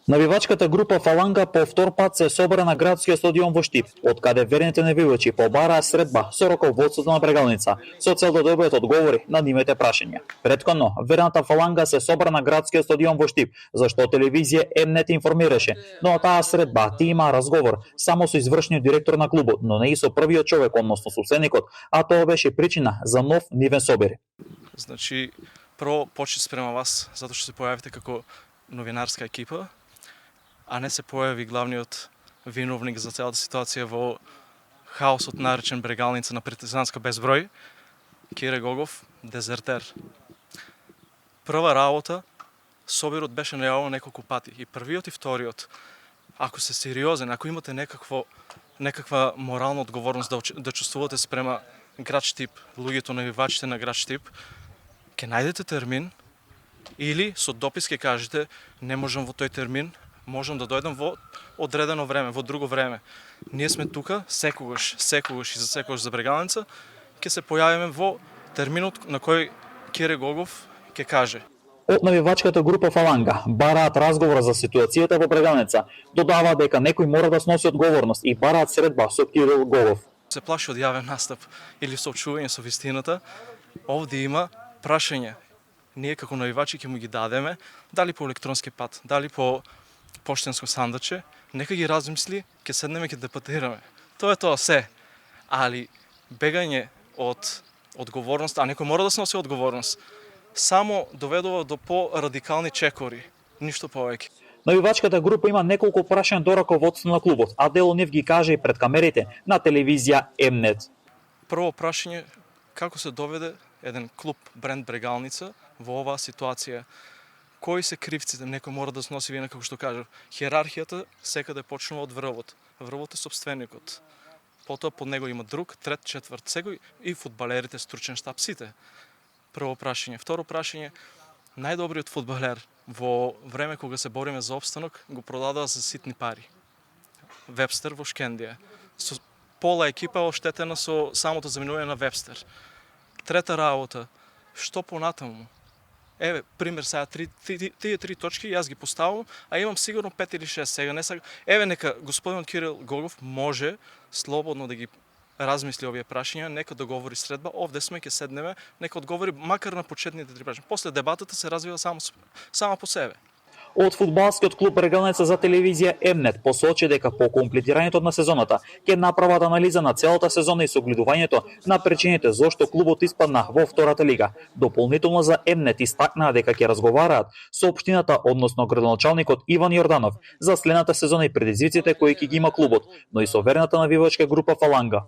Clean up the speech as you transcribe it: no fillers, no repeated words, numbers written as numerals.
Навивачката група Фаланга по втор пат се собра на градскиот стадион во Штип, од каде верните навивачи побараа средба со раководството на Брегалница, со цел да добијат одговори на нивните прашања. Претходно, верната Фаланга се собра на градскиот стадион во Штип, зашто телевизија М-нет информираше, но таа средба ти има разговор само со извршниот директор на клубот, но не и со првиот човек, односно собственикот, а тоа беше причина за нов нивен собир. Значи, прво почит спрема вас, затоа што се појавите како новинарска екипа, а не се појави главниот виновник за целата ситуација во хаосот наречен Брегалница на Партизанска безброј, Кире Гогов, дезертер. Прва работа, собирот беше најавен неколку пати, и првиот и вториот. Ако се сериозен, ако имате некаква морална одговорност да чувствувате спрема град Штип, луѓето навивачите на град Штип, ќе најдете термин или со допис ќе кажете не можам во тој термин, можам да дојдам во одредено време, во друго време. Ние сме тука секогаш и за секогаш за Брегалница, ќе се појавиме во терминот на кој Кире Гогов ќе каже. Од навивачката група Фаланга бараат разговор за ситуацијата во Брегалница, додаваат дека некој мора да сноси одговорност и бараат средба со Кирил Гогов. Се плаши од јавен настап или соочување со вистината, овде има прашање. Ние како навивачи ќе му ги дадеме, дали по електронски пат, дали по поштенско сандаче, нека ги размисли, ќе седнеме, ќе дебатираме. Тоа е тоа се. Али бегање од одговорност, а некој мора да сноси одговорност, само доведува до по-радикални чекори, ништо повеќе. Навивачката група има неколку прашања до раководството на клубот, а дел од нив ги каже и пред камерите на телевизија М-нет. Прво прашање, како се доведе еден клуб бренд Брегалница во оваа ситуација? Кои се кривците? Некој мора да сноси, вие како што кажав. Хиерархијата секаде почнува од врвот. Врвот е собственикот. Потоа под него има друг, трет, четврт, секој и фудбалерите, стручен штаб, сите. Прво прашање. Второ прашање, најдобриот фудбалер во време кога се бориме за опстанок го продадоа за ситни пари. Вебстер во Шкендија. Со пола екипа оштетена со самото заменување на Вебстер. Трета работа, што понатаму? Еве, пример сега, тие три точки јас ги поставам, а имам сигурно 5 или 6 сега. Не сега. Еве, нека господин Кирил Гогов може слободно да ги размисли овие прашања, нека договори средба, овде сме, ќе седнеме, нека одговори макар на почетните три прашања. После дебатата се развива само по себе. Од фудбалскиот клуб Брегалница за телевизија М-нет посочи дека по комплетирањето на сезоната ќе направат анализа на целата сезона и согледувањето на причините зошто клубот испадна во втората лига. Дополнително за М-нет истакнаа дека ќе разговараат со општината, односно градоначалникот Иван Јорданов, за следната сезона и предизвиците кои ќе ги има клубот, но и со верната навивачка група Фаланга.